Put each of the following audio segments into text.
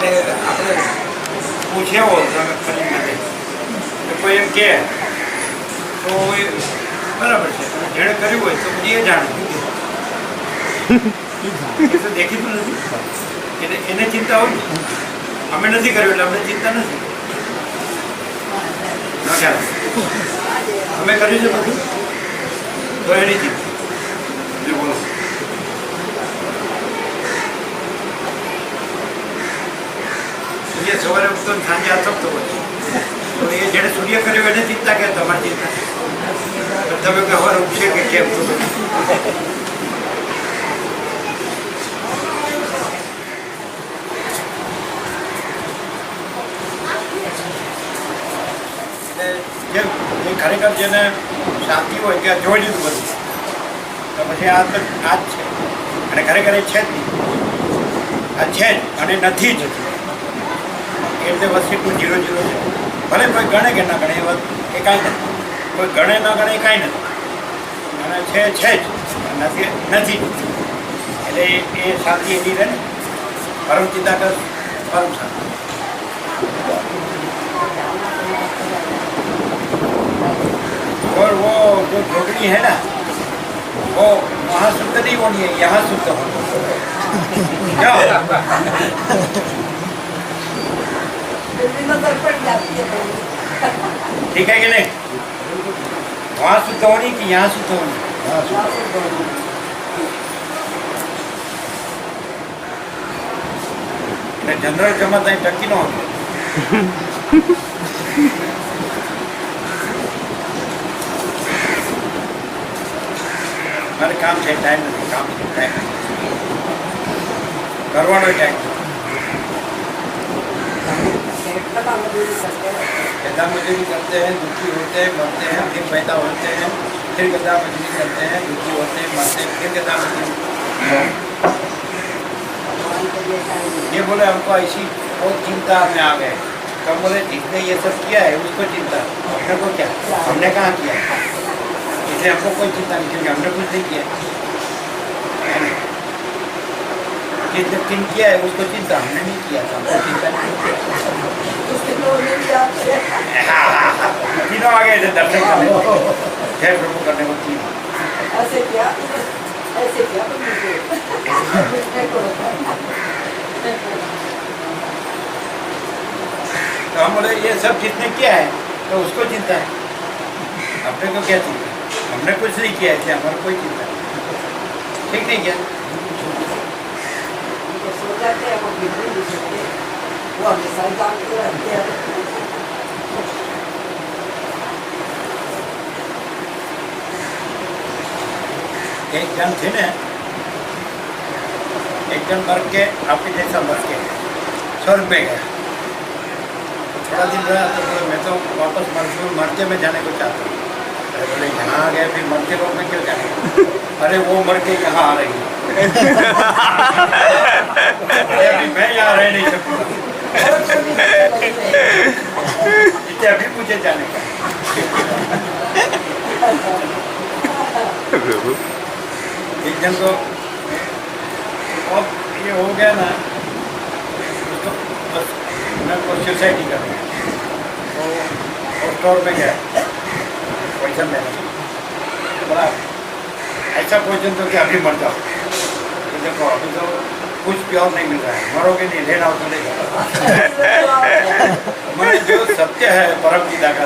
એટલે આપણે પૂછ્યો તમે ફરી માટે કોઈ એમ કહે તો એ બરાબર છે, તમે જેણે કર્યું હોય તો એ જાણવું એ તો દેખીતું નથી એટલે એને ચિંતા હોય ને. અમે નથી કર્યું એટલે અમને ચિંતા નથી. ના ખ્યાલ અમે કર્યું છે બધું તો એની ચિંતા. બોલો સવારે ઉઠતો સાંજે આ થતો હોય તો એ જેને સૂર્ય કર્યો એને ચિંતા કે તમારી ચિંતા તમે કે સવારે ઉઠશે કે કેમ. જેમ ખરેખર જેને શાંતિ હોય કે જોઈ લીધું બધું તો પછી આ તો આ જ છે અને ખરેખર એ છે જ નહીં. આ છે જ અને નથી જ એટલે વસ્તુ 0 0 છે. ભલે કોઈ ગણે કે ના ગણે એ વાત એ કાંઈ નથી. કોઈ ગણે ના ગણે એ કાંઈ નથી અને છે જ નથી નથી એટલે એ શાંતિ એની રહે ને. પરમ ચિંતા પરમ શાંતિ. और वो जो ढोकनी है ना वो वहाँ शुद्ध नहीं होनी है, यहाँ शुद्ध हो. ठीक है कि नहीं? वहाँ शुद्ध होनी कि यहाँ शुद्ध होनी? जनरल जमात टकी न हो. મારે કામ છે, ટાઈમ નથી. કામ છે, ટાઈમ કરવાનો ટાઈમ. गधा मजदूरी करते हैं, दुखी होते हैं, मरते हैं, फिर पैदा होते हैं, फिर गधा मजदूरी करते हैं, दुखी होते हैं, मरते हैं, फिर गधा मजदूरी. ये बोले हमको ऐसी बहुत चिंता में आ गए. कब बोले जिसने ये सब किया है उसको चिंता, अपने को क्या, हमने कहाँ किया. इसलिए हमको कोई चिंता नहीं क्योंकि हमने कुछ नहीं किया. जिसने किन किया है उसको चिंता, हमने नहीं किया था, हमको चिंता नहीं. तीनों आ गए थे दर्शन करने, जय प्रभु करने को. तीनों ऐसे क्या तो हम बोले ये सब जिसने किया है तो उसको चिंता है, अपने को क्या चिंता. हमने कुछ नहीं किया है, हमारा कोई चिंता नहीं. ठीक नहीं क्या? एक जन थे ना, एक जन मर के आपके जैसा मर के 100 रुपये गया. थोड़ा दिन रहा तो बोले मैं तो वापस मरते में जाने को चाहता हूँ. अरे बोले यहाँ आ गए फिर मरते लोग में क्यों जाने. अरे वो मर के यहाँ आ रही है. अभी मैं यहाँ रह नहीं सकूँगा. इससे अभी मुझे जाने का. एक जन को अब ये हो गया ना तो बस मैं को सुसाइड कर रहा तो स्टोर में गया पोइजन लेना. बड़ा ऐसा पोइजन तो कि अभी मर जाओ. तो देखो अभी तो कुछ प्योर नहीं मिल रहा है, मरोगे नहीं, लेना हो तो ले जाओ. मैंने जो सत्य है परम पिता का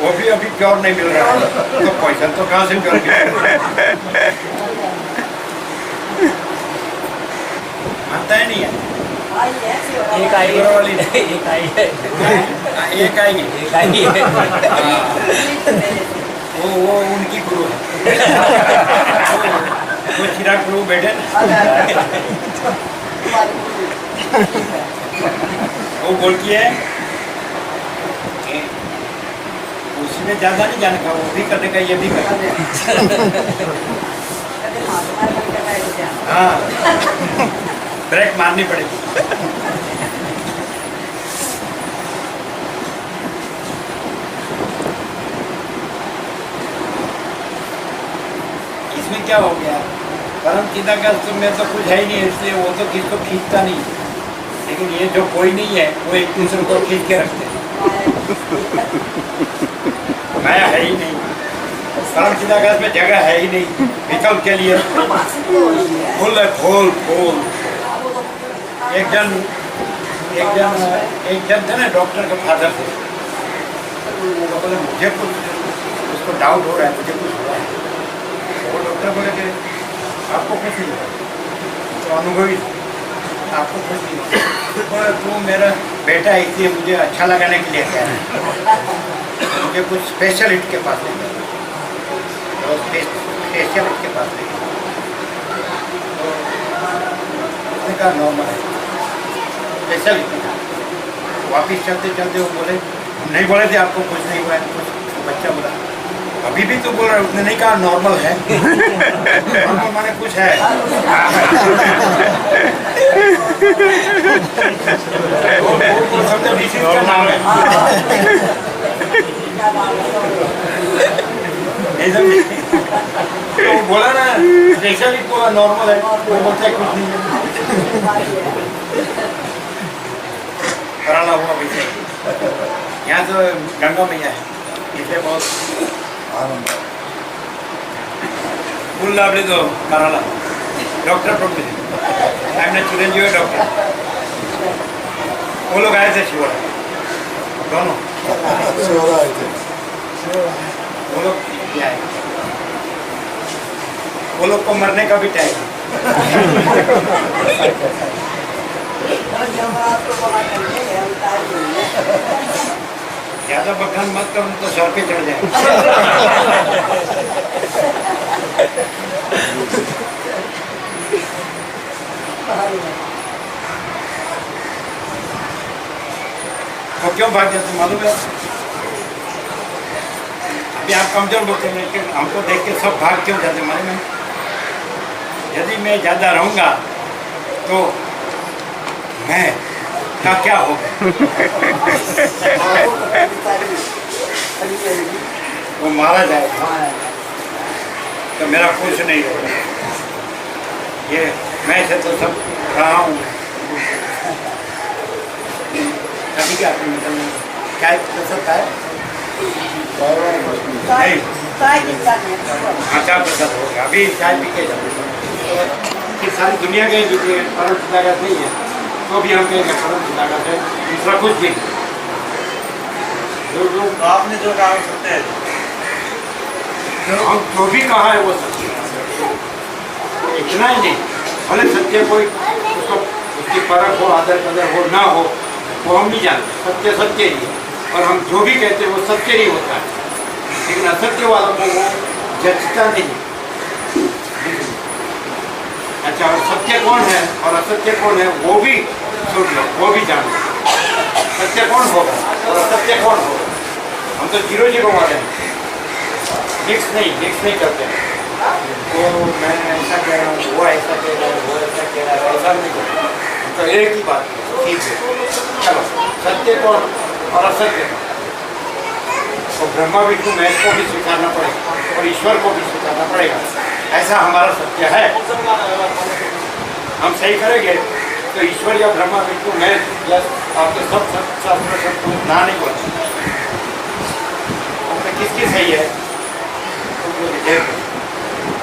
वो भी अभी प्योर नहीं मिल रहा है तो पोइजन तो कहाँ से प्योर मिल रहा है. मानता है नहीं है. एक आई वाली एक आई है, एक आएगी वो उनकी गुरु है. वो चिराग गुरु बैठे वो बोलती है उसमें ज़्यादा नहीं जाने का, वो भी करने का, ये भी करने का. हाँ ब्रेक मारनी पड़ेगी. इसमें क्या हो गया, परम चिदाकाश में तो कुछ है ही नहीं, इसलिए वो तो किसको खींचता नहीं. लेकिन ये जो कोई नहीं है वो एक दूसरे को खींच के रखते हैं। माया है ही नहीं, परम चिदाकाश में जगह है ही नहीं विकल्प के लिए। फूल है, फूल फूल। एक जन थे ना, डॉक्टर के फादर थे। वो बोले मुझे कुछ उसको डाउट हो रहा है, मुझे कुछ हो रहा है। वो डॉक्टर बोले कि आपको कुछ नहीं होगा, तो अनुभवी आपको कुछ नहीं होगा। बोले तू मेरा बेटा है इसलिए मुझे अच्छा लगाने के लिए कह रहा है, मुझे कुछ स्पेशलिस्ट के पास ले गया, तो स्पेशलिस्ट के पास ले गया। तो उसने कहा नॉर्मल है, स्पेशलिस्ट। वापिस चलते चलते वो बोले हम नहीं बोले थे आपको कुछ नहीं हुआ है। कुछ बच्चा बोला अभी भी तो बोल रहा है, उसने नहीं कहा नॉर्मल है। नॉर्मल माने कुछ है। वो शब्द डिसीज का नाम है। नहीं समझे? तो वो बोला ना स्पेशलिस्ट बोला नॉर्मल है, वो बोलता है कुछ नहीं है। कराना हुआ वैसे यहाँ तो गंगा मैया है, इसलिए बहुत आनंद है। बोल आपने तो कराला डॉक्टर प्रोफेसर हमने चिरंजीवी डॉक्टर वो लोग आए थे शिवरा दोनों शिवरा आए थे। वो लोग आए, वो लोग को मरने का भी टाइम। ज्यादा बखान मत करो तो सर पे चढ़ जाए। तो क्यों भाग जाते मालूम है? अभी आप कमजोर बोलते हैं, लेकिन हमको देख के सब भाग क्यों जाते मालूम है? यदि मैं ज्यादा रहूंगा तो मैं का क्या होगा? वो मारा जाएगा तो मेरा कुछ नहीं होगा। ये मैं से तो सब रहा हूँ। अभी क्या चाय प्रसाद है? नहीं, चाय प्रसाद होगा। अभी चाय पी के जाते सारी दुनिया गई जो कि परम चिदाकाश नहीं है, तो भी हम कहेंगे परम चिदाकाश है, दूसरा कुछ भी। जो आपने जो कहा सत्य है, हम जो भी कहा है वो सत्य है। इतना ही नहीं, भले सत्य कोई उसको उसकी परख हो, आदर कदर हो ना हो, वो हम नहीं जानते। सत्य सत्य ही है, और हम जो भी कहते हैं वो सत्य ही होता है। लेकिन असत्य वालों को वो जचता नहीं। अच्छा, और सत्य कौन है और असत्य कौन है वो भी सुन लो, वो भी जान लो। सत्य कौन होगा और असत्य कौन होगा? हम तो 0-0 वाले हैं, मिक्स नहीं करते हैं। वो मैं ऐसा कह रहा हूँ, वो ऐसा कह रहा है, वो ऐसा कह रहा है, ऐसा नहीं करते। तो एक ही बात ठीक है। चलो, सत्य कौन और असत्य कौन? तो ब्रह्मा विष्णु महेश को भी स्वीकारना पड़ेगा और ईश्वर को भी स्वीकारना पड़ेगा। ऐसा हमारा सत्य है। हम सही करेंगे तो ईश्वर या ब्रह्मा विष्णु महेश या आपके सब शास्त्र सबको ना नहीं बोलते। तो किसकी सही है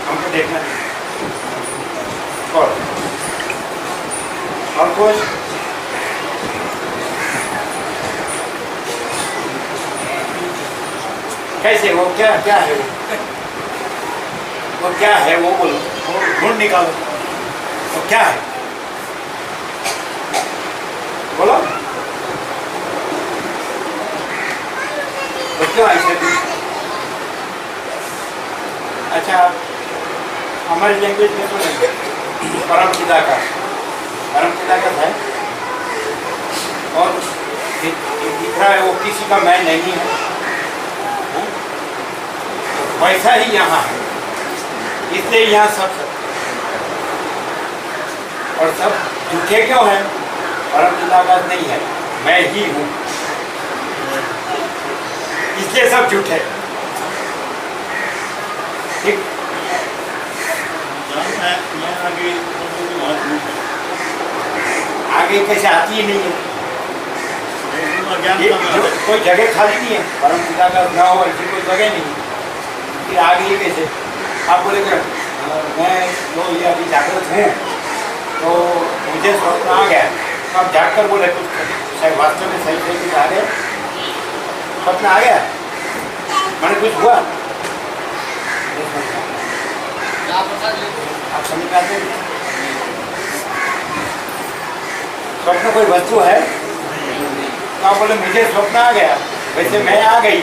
हमको देखना है। और कुछ कैसे वो क्या है? वो क्या है वो बोलो, ढूंढ निकालो। वो क्या है बोलो। वो क्यों ऐसे? अच्छा, हमारी लैंग्वेज में तो नहीं, परम चिदाकाश है और दिख रहा है वो किसी का मैं नहीं है। वैसा ही यहाँ है, इसलिए यहाँ सब सत्य और सब झूठे क्यों हैं? परम चिदाकाश नहीं है, मैं ही हूँ, इसलिए सब झूठे। ठीक, आगे कैसे आती ही नहीं है। कोई जगह खाली नहीं है, परम पिता का ना हो ऐसी कोई जगह नहीं है, फिर आ गई कैसे? आप बोले कि मैं जो ये अभी जागृत हूँ तो मुझे स्वप्न आ गया, तो आप जागकर बोले कुछ शायद वास्तव में सही सही कुछ आ गया, स्वप्न आ गया, मैंने कुछ हुआ आप समझ पाते हैं? स्वप्न कोई वस्तु है तो आप बोले मुझे स्वप्न आ गया, वैसे मैं आ गई,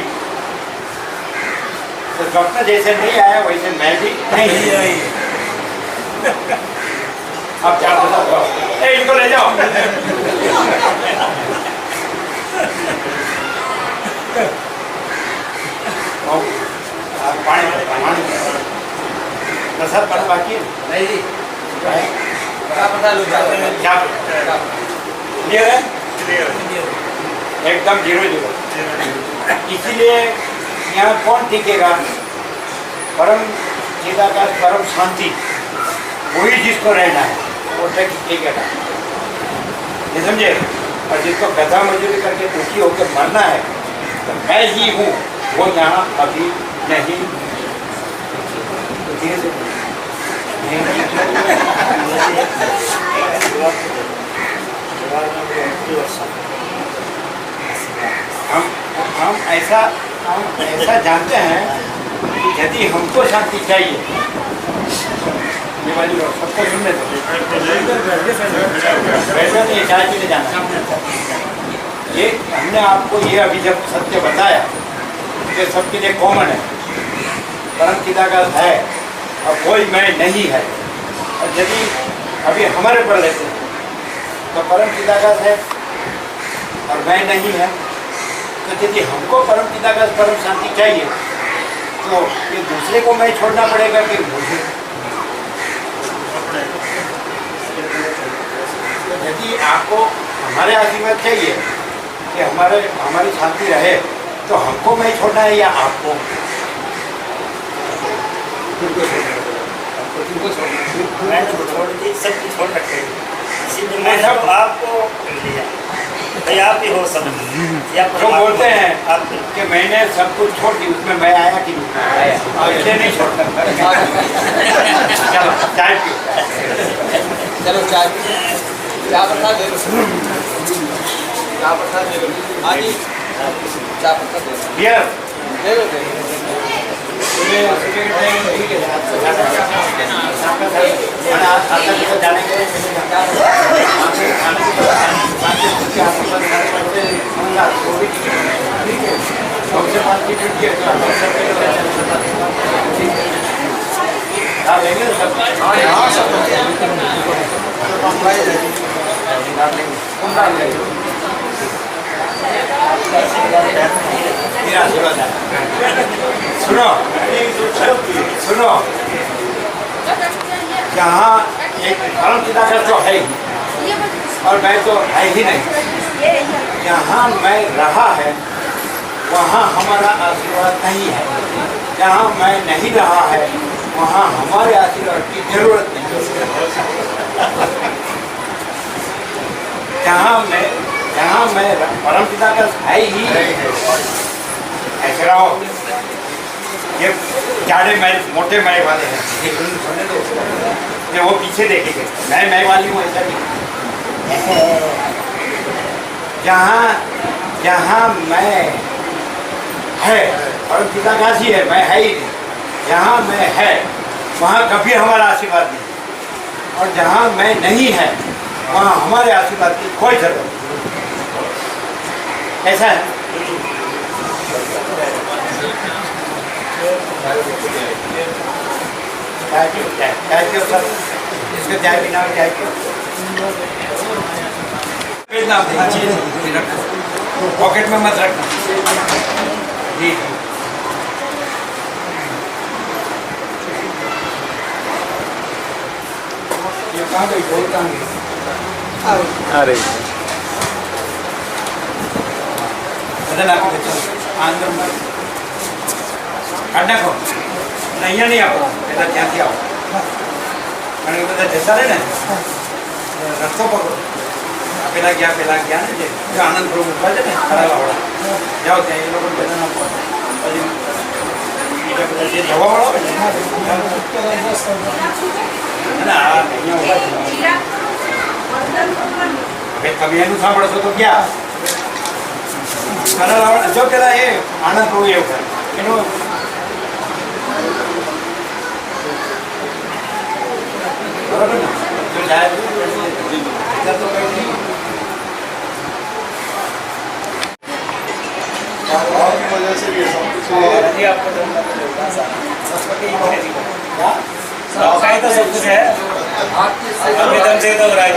तो स्वप्न जैसे नहीं आया वैसे मैं भी नहीं आई। अब क्या बता, इनको ले जाओ। पानी प्रसाद पढ़ बाकी नहीं जी, क्या क्लियर है? एकदम 0-0। इसीलिए यहाँ कौन टिकेगा? परम चिदाकाश, परम शांति, वही जिसको रहना है वो टिकेगा, ये समझे? और जिसको गधा मजदूरी करके दुखी होकर मरना है तो मैं ही हूँ, वो यहाँ अभी नहीं। हम ऐसा जानते हैं कि यदि हमको शांति चाहिए, ये वाली सबको सुनने दो, वैसा नहीं चाय पीने जाना। ये हमने आपको ये अभी जब सत्य बताया कि सबके लिए कॉमन है, परम चिदाकाश है और कोई मैं नहीं है, और यदि अभी हमारे पर लेते हैं तो परम चिदाकाश है और मैं नहीं है, तो यदि हमको परम चिदाकाश परम शांति चाहिए तो ये दूसरे को मैं छोड़ना पड़ेगा कि मुझे? यदि आपको हमारे आशीर्वाद चाहिए कि हमारी शांति रहे तो हमको मैं छोड़ना है या आपको? मैंने तो छोड़ दी, सब कुछ छोड़ रखे, इसीलिए मैं सब आपको लिया भाई, आप ही हो सब। जो बोलते हैं कि मैंने सब कुछ छोड़ दी, उसमें मैं आया कि नहीं आया? इसलिए नहीं छोड़ता। चलो चाय पियो, चलो चाय क्या पत्ता दे दो, क्या पत्ता दे दो, हाँ जी क्या पत्ता दे दो, बियर दे दो, जाने के सुनो सुनो, यहाँ एक परम चिदाकाश तो है ही और मैं तो है ही नहीं, जहाँ मैं रहा है वहाँ हमारा आशीर्वाद नहीं है, जहाँ मैं नहीं रहा है वहाँ हमारे आशीर्वाद की जरूरत नहीं। जहाँ मैं परम चिदाकाश है ही, ऐसे रहो। ये जाड़े मैं मोटे मैं वाले हैं, सुनने दो, ये वो पीछे देखेंगे, मैं वाली हूँ ऐसा नहीं। जहाँ मैं है परम चिदाकाश ही है, मैं है ही नहीं। जहाँ मैं है वहाँ कभी हमारा आशीर्वाद नहीं, और जहाँ मैं नहीं है वहाँ हमारे आशीर्वाद की कोई जरूरत नहीं। ऐसा है। चाय पियो सर, इसको चाय पीना हो चाय पियो। पॉकेट में मत रखना जी। ये कहाँ गई, बोल कहाँ गई? अरे बदल आपके बच्चों आंध्र में काटना को नहीं नहीं आपको ऐसा क्या किया हो? मैंने बताया जैसा है ना रस्तों पकड़ो, પેલા ગયા ને જે આનંદ પ્રભુ મૂકવા છે ને ખરાવાવાળા જાઓ ત્યાં એ લોકો બધાને આપો પછી બીજા બધા જે જવાવાળા હોય ને ના અહીંયા હવે તમે એનું સાંભળો છો તો ક્યાં ખરાવાવાળા જો પેલા એ આનંદ પ્રભુ એવું કરે એનું બરાબર ને જો જાય તો કઈ નહીં बहुत मजा से ये सब कुछ जी आपको तो सरस्वती तो सब कुछ है अपने दम से तो हो रहा है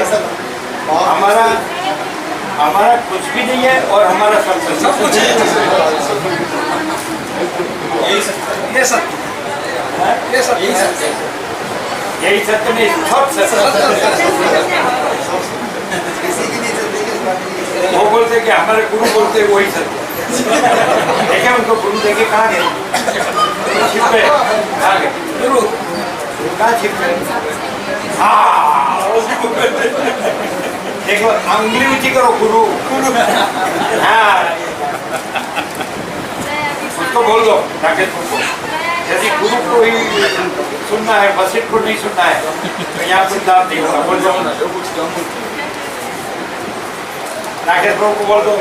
हमारा कुछ भी नहीं है और हमारा सब कुछ है ये सत्य यही सत्य नहीं सब सत्य वो बोलते कि हमारे गुरु बोलते वही सत्य देखे उनको गुरु देखे कहाँ गए छिप गए कहाँ गए गुरु कहाँ छिप गए देखो अंगली ऊंची करो गुरु हाँ उसको बोल दो राकेश को यदि गुरु को ही सुनना है वशिष्ठ को नहीं सुनना है तो यहाँ कुछ दाम नहीं होगा बोल दो राकेश को बोल दो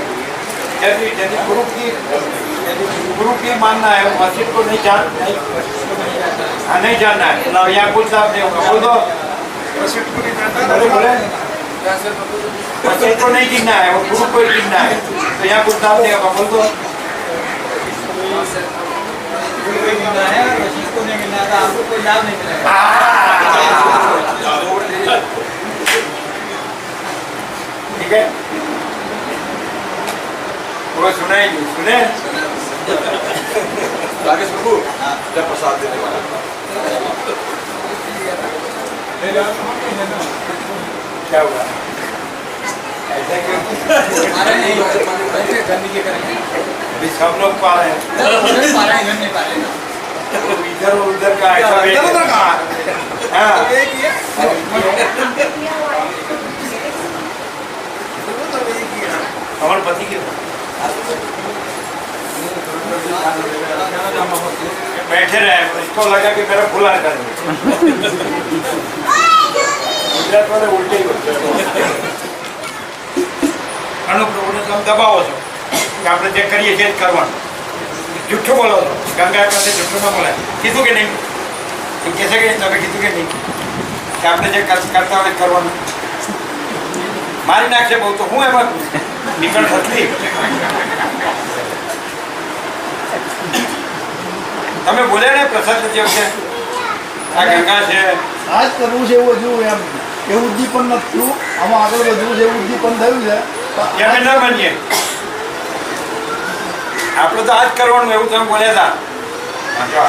यदि यदि गुरु की मानना है वशिष्ठ को नहीं जानना है तो यहाँ कुछ लाभ नहीं होगा बोल दो बोले वशिष्ठ को नहीं गिनना है वो गुरु को ही गिनना है तो यहाँ कुछ लाभ नहीं होगा बोल दो मिलना है और वशिष्ठ को नहीं मिलना था आपको कोई लाभ नहीं मिलेगा ठीक है वो सुनाई नहीं सुने राकेश प्रभु जब प्रसाद देने वाला क्या हुआ ऐसा क्यों अरे नहीं गंदी के करेंगे अभी सब लोग पा रहे हैं पा रहे हैं नहीं पा रहे ना इधर उधर का ऐसा उधर का हाँ हमारे पति के बैठे रहे इसको लगा कि मेरा खुला कर गुजरात वाले उल्टे ही होते प्रभुने તમે દબાવો છો કે આપણે જે કરીએ છે જ કરવાનું જુઠ્ઠું બોલો છો ગંગા પાસે જુઠ્ઠું ન બોલાય કીધું કે નહીં એ કહેશે કે તમે કીધું કે નહીં કે આપણે જે કરતા હોય કરવાનું મારી નાખશે બહુ તો હું એમાં નીકળ થતી તમે બોલ્યા ને પ્રસાદ જે છે આ ગંગા છે આજ કરવું છે એવું હજુ એમ એવું ઉદ્દીપન નથી થયું આમાં આગળ વધવું છે એવું ઉદ્દીપન થયું છે અમે ન બનીએ આપણે તો આ જ કરવાનું એવું તમે બોલ્યા હતા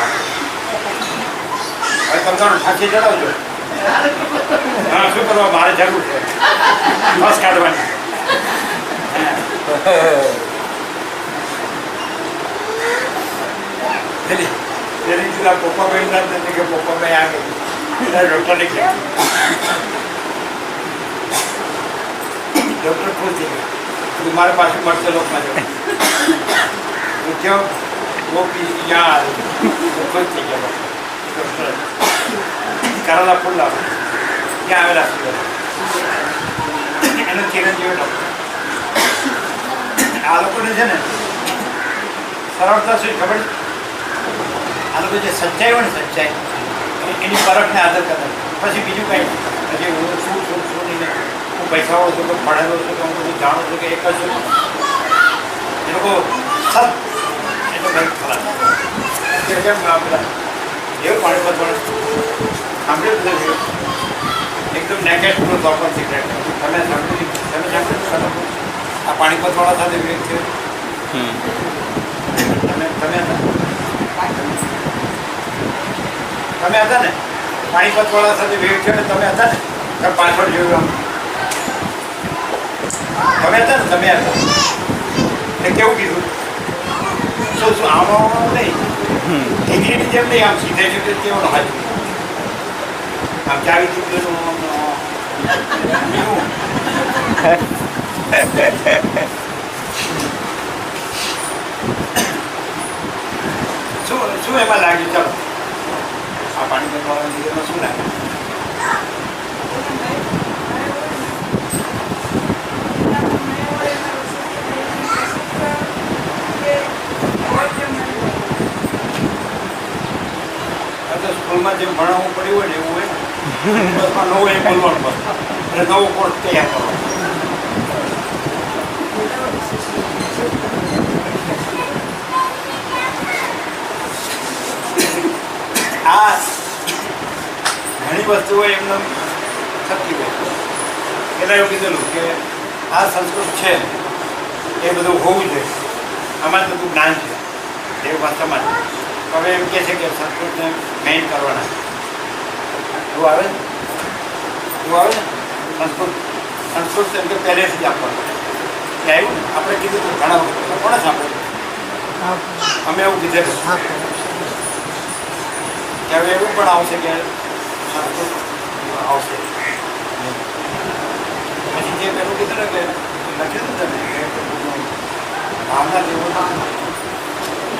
હવે તમે તારું ફાંસી ચડાવજો હા શું કરવા મારે જરૂર છે બસ કાઢવાની तेरी जिला पप्पा भाई ना देने के पप्पा भाई आ गए डॉक्टर ने किया डॉक्टर खुद दिया तुम्हारे पास मरते लोग ना जाओ तो क्यों वो भी यहाँ वो खुद दिया डॉक्टर कराला पुल्ला क्या आवेला એનો ચિરંજીવ ડૉક્ટર આ લોકોને છે ને સરળતા શું ખબર આ લોકો જે સચ્ચાઈ હોય ને સચ્ચાઈ એની પરખને આદર કરતા પછી બીજું કંઈ હજી હું શું નહીં હું પૈસાવાળો છું કે ભણેલો છું કે હું બધું જાણું છું કે એક જ છું એ લોકો સત એ તો કંઈક ખરાબ કેમ પેલા એવું પાણી પર સાંભળ્યું બધું એકદમ નેકેટ પૂરો ઓપન સિક્રેટ તમે સાંભળ્યું આ પાણીપતવાળા સાથે વિવેક છે તમે હતા ને પાણીપતવાળા સાથે વિવેક છે ને તમે હતા ને તમે પાછળ જોયું તમે હતા ને તમે હતા એ કેવું કીધું શું આમાં નહીં ઢીંગલીની જેમ નહીં આમ સીધે સીધે કેવું હાજર આમ ચાવી દીધું શું એમાં લાગ્યું? ચાલો આ પાણી કરવાના લીધેમાં શું લાગ્યું? આ તો સ્કૂલમાં જેમ ભણાવવું પડ્યું હોય ને એવું હોય ને બસમાં નવું એ બોલવાનું બસ અને નવો કોર્સ તૈયાર કરવાનો. આ ઘણી વસ્તુઓ એમને થતી હોય. પહેલાં એવું કીધેલું કે આ સંસ્કૃત છે એ બધું હોવું જોઈએ, આમાં બધું જ્ઞાન છે એ વાસ્તવમાં. હવે એમ કહે છે કે સંસ્કૃતને મેઇન કરવાના એવું આવે ને, એવું આવે ને સંસ્કૃત એમ કે પહેલેથી જ આપવાનું એ આવ્યું ને. આપણે કીધું તો ઘણા વખત કોણે સાંભળ્યું? અમે એવું કીધેલું કે હવે એવું પણ આવશે કે સંસ્કૃત આવશે. પછી જે પેલું કીધું ને કે લખ્યું હતું તમે કે ભાવના જેવું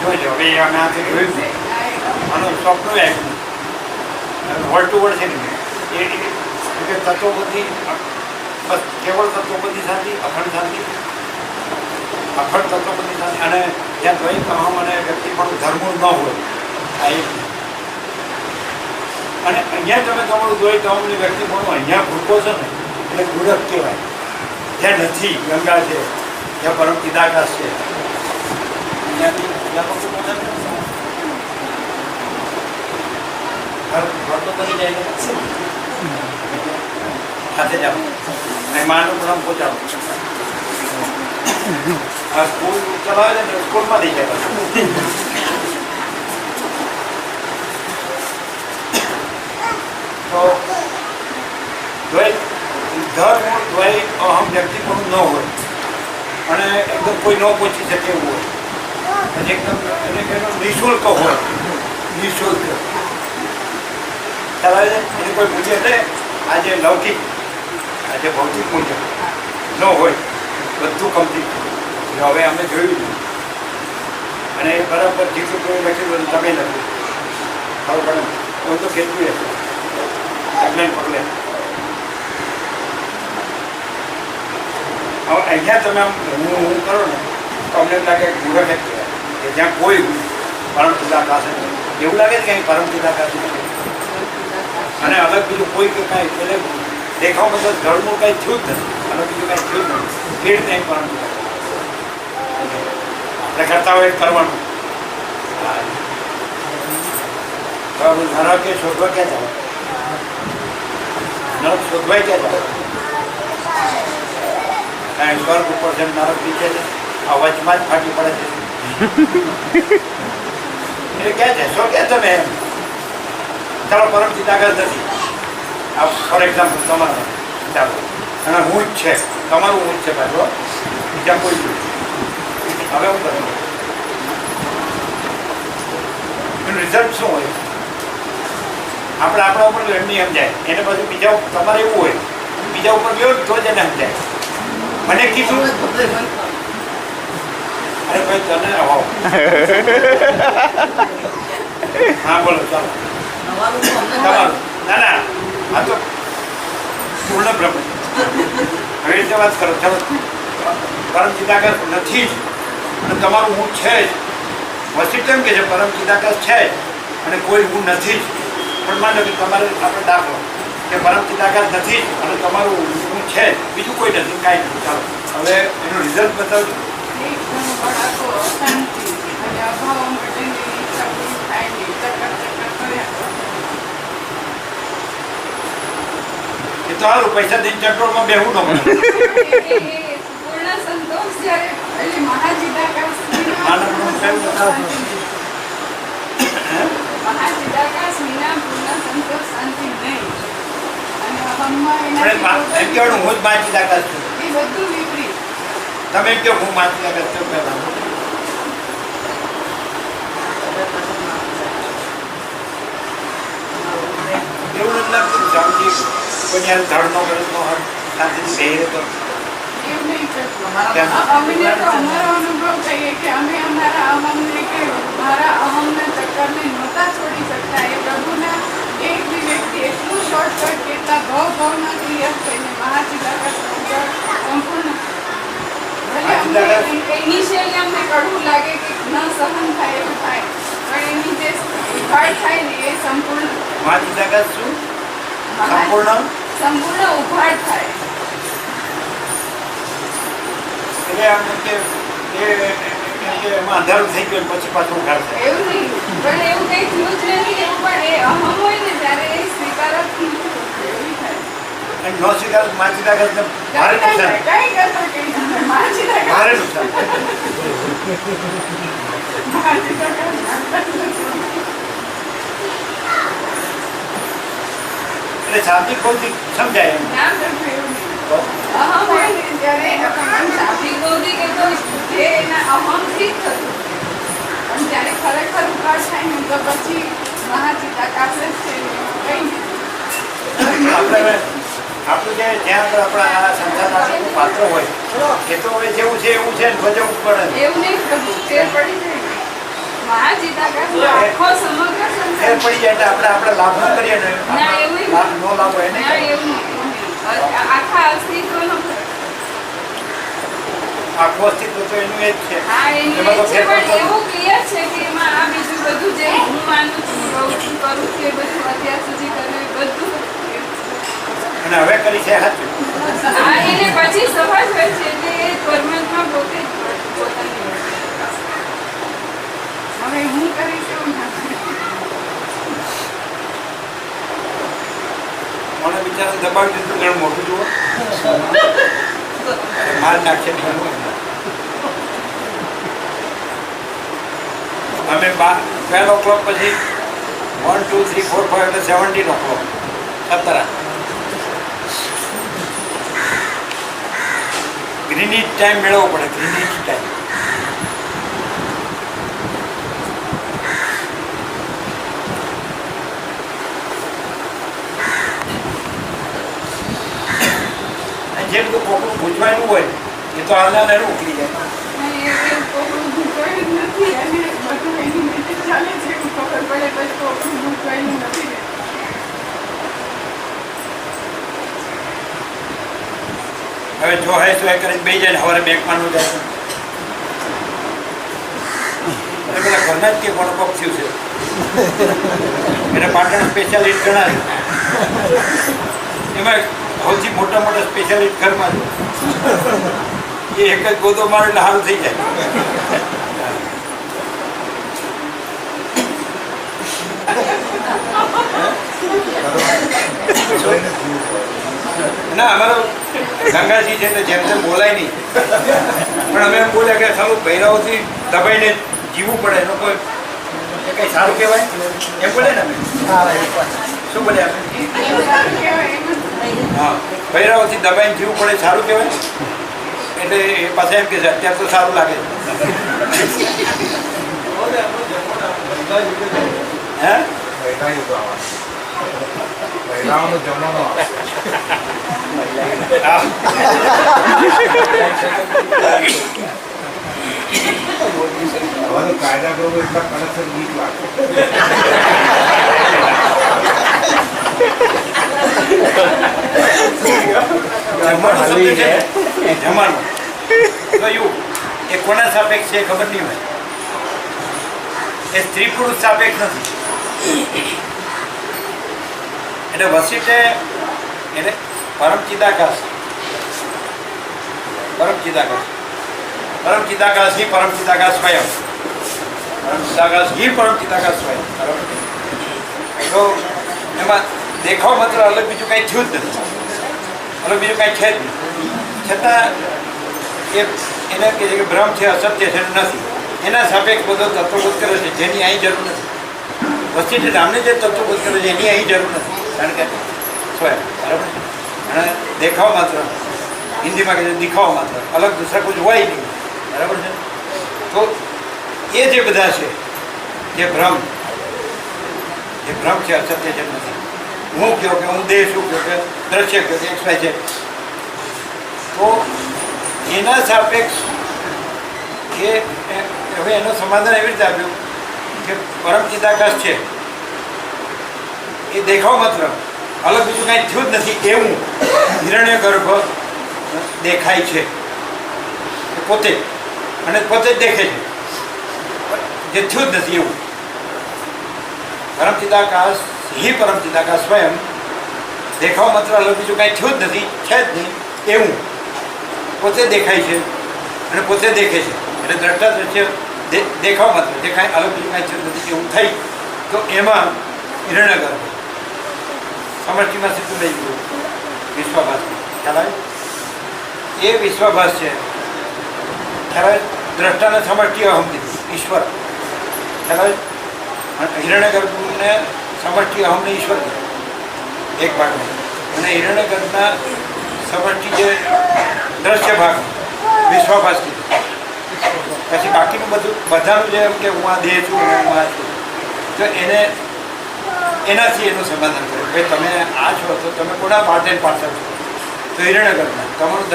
જોઈ લો. હવે અમે આથી જોયું આનું સ્વપ્ન આવ્યું વર્ડ ટુ વર્ડ છે ને એ તત્વબુદ્ધિ બસ કેવળ તત્વબુદ્ધિ શાંતિ, અખંડ શાંતિ, અખંડ તત્વબુદ્ધિ શાંતિ અને જ્યાં દ્વૈત અહમ અને વ્યક્તિ પણ ધર્મનું ન હોય આ એક. અને અહીંયા તમે તમારું દ્વૈત અહમની વ્યક્તિ પણ અહીંયા ભૂલકો છો ને એટલે ગુરખ કહેવાય. જ્યાં નથી ગંગા છે, જ્યાં પરમ ચિદાકાશ છે, ત્યાંથી ત્યાં પણ બની જાય સાથે જાઓ અને માનું પ્રણામ પહોંચાડો. આ સ્કૂલ ચલાવે છે ને સ્કૂલમાં થઈ જાય તો દ્વૈત ધર્મ દ્વૈત અહમ વ્યક્તિ પણ ન હોય અને એકદમ કોઈ ન પહોંચી શકે એવું હોય અને એકદમ એને કહેવાનું નિઃશુલ્ક હોય. નિઃશુલ્ક ચલાવે છે એને કોઈ મૂલ્ય એટલે આજે લૌકિક આજે ભૌતિક મૂલ્ય ન હોય, બધું કમ્પ્લીટ. હવે અમે જોયું અને એ બરાબર જેટલું કોઈ લખ્યું તમે લખ્યું ખબર પડે હું તો કેટલું હશે પગલે પગલે. હવે અહીંયા તમે આમ હું કરો ને તો અમને એમ લાગે ગુરખ જ કહેવાય કે જ્યાં કોઈ પરમ ચિદાકાશ એવું લાગે છે કે અહીં પરમ ચિદાકાશ નથી અને અલગ બીજું કોઈ કે કાંઈ એટલે દેખાવમાં તો જળનું કાંઈ થયું જ નથી અને બીજું કાંઈ થયું જ નથી. એ રીતે અહીં પરમ ચિદાકાશ આપણે કરતા હોય કરવાનું. તો નરકે શોધવા ક્યાં જાવ? નરક શોધવાય ક્યાં જાવ? કાંઈ સ્વર્ગ ઉપર છે નરક નીચે છે, આ વચમાં જ ફાટી પડે છે એટલે ક્યાં છે? શું ક્યાં તમે એમ ચાલો પરમ ચિદાકાશ નથી. આ ફોર એક્ઝામ્પલ તમારે ચાલો અને હું જ છે, તમારું હું જ છે પાછો, બીજા કોઈ જ હવે હું કરું એનું રિઝલ્ટ શું હોય? આપણે આપણા ઉપર એમની સમજાય એને પછી બીજા તમારે એવું હોય બીજા ઉપર ગયો તો જ એને સમજાય. મને કીધું અરે ભાઈ તને આવો હા બોલો ચાલો તમારું ના ના આ તો પૂર્ણ બ્રહ્મ હવે રીતે વાત કરો. ચાલો પરમ ચિદાકાશ નથી જ અને તમારું હું છે જ. વસ્તુ એમ કે છે પરમ ચિદાકાશ છે જ અને કોઈ હું નથી જ. પણ માનો કે તમારે આપણે દાખલો કે પરમ ચિદાકાશ નથી જ અને તમારું હું છે જ, બીજું કોઈ નથી, કાંઈ નથી. ચાલો હવે એનું રિઝલ્ટ બતાવજો. એ તો સારું પૈસા દઈને ચટ્ટોળમાં બેહવું ન પડે. પૂર્ણ સંતોષ જ્યારે એટલે મહાચિદાકાશ વિના પૂર્ણ સંતોષ શાંતિ નહીં. અને અહમમાં એમ કહેવાનું હું જ મા ચિદાકાશ છું. એ બધું વિપરીત. તમે એમ કહો હું મા ચિદાકાશ છું પહેલાં એવું નથી લાગતું શાંતિ કોઈ યાર ધડ નો કરે તો શાંતિથી બેહી રહેતો એમ નહીં અમને તો અમારો અનુભવ કહીએ કે અમે અમારા અહમને કે મારા અહમના ચક્કરને નહોતા છોડી શકતા. એ પ્રભુના એક બી વ્યક્તિ એટલું શોર્ટકટ કેટલા ભાવમાં ક્લિયર થઈને મહાચિદાકાશ સંપૂર્ણ ભલે અમને ઇનિશિયલી અમને કડવું લાગે કે ન સહન થાય એવું થાય, પણ એની જે ઉઘાડ થાય ને એ સંપૂર્ણ મહાચિદાકાશ શું સંપૂર્ણ ઉઘાડ થાય. એટલે આમ કે એમાં અંધારું થઈ ગયું પછી પાછું ઉઘાડ થાય. એવું નહીં, પણ એવું કંઈ થયું જ નથી. એવું પણ એ અહમ હોય ને ત્યારે એ સ્વીકાર જ નહીં થતું. એવું થાય. અને નો સ્વીકાર મહાચિદાકાશને ભારે નુકસાન કઈ કરતા કઈ ના મહાચિદાકાશ ભારે નુકસાન. એટલે શાબ્દિક બૌદ્ધિક સમજાય એમ. નામ કરવું એવું નહીં. અહમ હોય ને ત્યારે શાબ્દિક બૌદ્ધિક એ તો જે એના અહમથી જ થતું. પણ જ્યારે ખરેખર ઉઘાડ થાય ને તો પછી મહાચિદાકાશ જ છે. કંઈ નહીં. આપણે આપણું જે જ્યાં આગળ આપણા આ સંસારના પાત્ર હોય એ તો હવે જેવું છે એવું છે ને ભજવું પડે. એવું નહીં થતું. ફેર પડી જાય. મહાચિદાકાશ આખો સમગ્ર ફેર સંસાર પડી જાય એટલે આપણે લાભ ન કરીએ ને ના, એવું નહીં. નો લાભ હોય ના, ને એવું નહીં. આખા અસ્તિત્વનો આખું અસ્તિત્વ તો એનું એ જ છે. હા, એની એમાં તો એ છે, ફેર પણ પડતો એવું ક્લિયર છે કે એમાં આ બીજું બધું જે હું માનું છું, કહું છું, કરું છું, એ બધું અત્યાર સુધી કર્યું એ બધું અને હવે કરી છે સાચું. હા, એને પછી સહજ હોય છે એટલે એ પરમાત્મા પોતે જ પોતાની વસ્તુ. હવે હું કરીશ એવું ના થાય. મને બિચારા દબાવી દીધું ઘણું મોટું જુઓ માર નાખશે ઘણું. અમે 12 o'clock પછી 1, 2, 3, 4, 5 એટલે 17 o'clock 17 ગ્રીનિચ ટાઈમ મેળવવો પડે. ગ્રીનિચ ટાઈમ જે બધું કોકડું ભૂજવાયેલું હોય એ તો હાલના ને ઉકળી જાય. અને એ કોકડું ભૂતવાયું જ નથી અને બધું એની રીતે ચાલે છે એવું ખબર પડે પછી કોકડું ભૂતવાયું નથી ને. હવે જો હે તો એ કરીને બેસી જાય ને સવારે બેંકમાં નું જાય એટલે પેલા ઘરના જ કે કોણ કોક થયું છે એને પાટણ સ્પેશિયાલિસ્ટ ગણાય. એમાં સૌથી મોટા મોટા સ્પેશિયાલિસ્ટ ઘરમાં એ એક જ ગોદો મારે એટલે સારું થઈ જાય. ના અમારો ગંગાજી છે એટલે જેમ તેમ બોલાય નહીં પણ અમે એમ બોલ્યા કે સારું બહેરાઓથી દબાઈને જીવવું પડે એનો કોઈ એ કંઈ સારું કહેવાય એમ બોલે ને અમે શું બોલ્યા અમે એવું સારું કહેવાય એમ જ. હા બહેરાઓથી દબાઈને જીવવું પડે સારું કહેવાય એટલે એ પાસે એમ કે છે અત્યારે તો સારું લાગે હે કાયદા કરવો એટલા કડક ગીત લાગે જમવાનું શબ્દ છે ને, જમવાનું કયું એ કોના સાપેક્ષ છે ખબર નહીં હોય. એ સ્ત્રી પુરુષ સાપેક્ષ નથી. એટલે વસીટે એટલે પરમ ચિદાકાશ ही परम चिदाकाश स्वयं बराबर. तो એમાં દેખાવ માત્ર અલગ બીજું કાંઈ થયું જ નથી, અલગ બીજું કાંઈ છે જ નહીં. છતાં એને કહે છે કે ભ્રમ છે, અસત્ય છે નથી, એના સાપેક્ષ બધો તત્વબોધ કરે છે જેની અહીં જરૂર નથી. વસ્તી રામને જે તત્વબોધ કરે છે એની અહીં જરૂર નથી, કારણ કે સ્વયં બરાબર. અને દેખાવ માત્ર હિન્દીમાં કહે છે દિખાવ માત્ર, અલગ દૂસરા કોઈ હોય નહીં બરાબર છે. તો એ જે બધા છે જે ભ્રમ છે, અસત્ય છે નથી. હું કહ્યો કે હું દેહ શું કહ્યો કે દ્રશ્ય કહ્યો કે XY છે, તો એના સાપેક્ષ કે હવે એનું સમાધાન એવી રીતે આપ્યું કે પરમ ચિદાકાશ છે એ દેખાવ માત્ર અલગ બીજું કાંઈ થયું જ નથી એવું હિરણ્ય ગર્ભ દેખાય છે પોતે અને પોતે જ દેખે છે જે થયું જ નથી એવું પરમ ચિદાકાશ સ્વયં દેખાવ માત્ર અલગ બીજું કાંઈ થયું જ નથી છે જ નહીં એવું પોતે દેખાય છે અને પોતે દેખે છે એટલે દ્રષ્ટા દ્રશ્ય દેખાવ માત્ર જે કાંઈ અલગ બીજું કાંઈ થયું નથી એવું થઈ તો એમાં હિરણ્ય ગર્ભ સમષ્ટિમાં સીધું લઈ ગયું વિશ્વાભાસ ખ્યાલ આવે એ વિશ્વાભાસ છે ખ્યાલ આવે દ્રષ્ટાને સમષ્ટિ અહમ દીધું ઈશ્વર ખ્યાલ આવે હિરણ્ય ગર્ભને સમષ્ટિ અહમને ઈશ્વર દીધું એક ભાગમાં અને હિરણ્ય ગર્ભના સમષ્ટિ જે દ્રશ્ય ભાગ વિશ્વાભાસ કીધું પછી બાકીનું બધાનું જે એમ કે હું આ દેહ છું અને હું આ છું તો એનાથી એનું સમાધાન કર્યું ભાઈ તમે આ છો તો તમે કોના પાર્ટ એન્ડ પાર્સલ છો તો હિરણ્યગર્ભના તમારું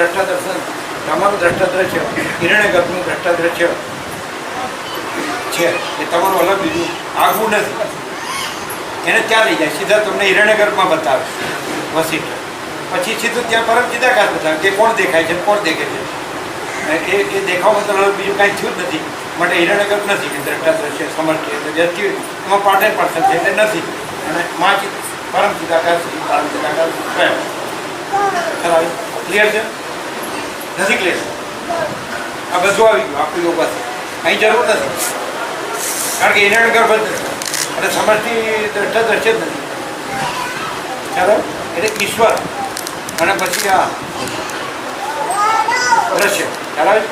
દ્રષ્ટા દ્રશ્ય હિરણ્યગર્ભનું દ્રષ્ટા દ્રશ્ય છે એ તમારું અલગ બીજું આગવું નથી એને ત્યાં લઈ જાય સીધા તમને હિરણ્યગર્ભમાં બતાવે વસિષ્ઠ પછી સીધું ત્યાં પરમ ચિદાકાશ બતાવે કે કોણ દેખાય છે કોણ દેખે છે એ દેખાવ મતલબ બીજું કાંઈ થયું જ નથી માટે હિરણ્યગર્ભ નથી કે દ્રષ્ટા દ્રશ્ય સમષ્ટિ એટલે વ્યક્તિ એમાં પાર્ટ એન્ડ પાર્સલ છે એટલે નથી અને પરમ ચિદાકાશ સ્વયં ખ્યાલ ક્લિયર છે નથી ક્લિયર આ બધું આવી ગયું આપણી લોકો પાસે કંઈ જરૂર નથી કારણ કે હિરણ્યગર્ભ જ નથી અને સમષ્ટિ દ્રષ્ટા દ્રશ્ય જ નથી ખ્યાલ એટલે ઈશ્વર અને પછી આ દ્રશ્ય ખ્યાલ આવે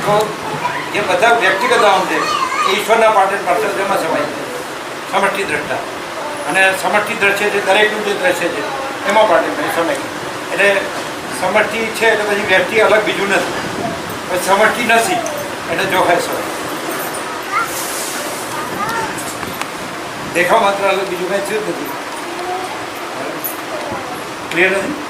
તો એ બધા વ્યક્તિગત નામ છે એ ઈશ્વરના પાર્ટ એન્ડ પાર્સલ જેમાં સમાય છે સમષ્ટિ દ્રષ્ટા અને સમષ્ટિ દ્રશ્ય છે દરેકનું જે દ્રશ્ય છે એમાં પાર્ટ એન્ડ સમય એટલે સમષ્ટિ છે એટલે પછી વ્યક્તિ અલગ બીજું નથી પછી સમષ્ટિ નથી એટલે જો હોય સર દેખાવ માત્ર અલગ બીજું કાંઈ થયું જ નથી ક્લિયર નથી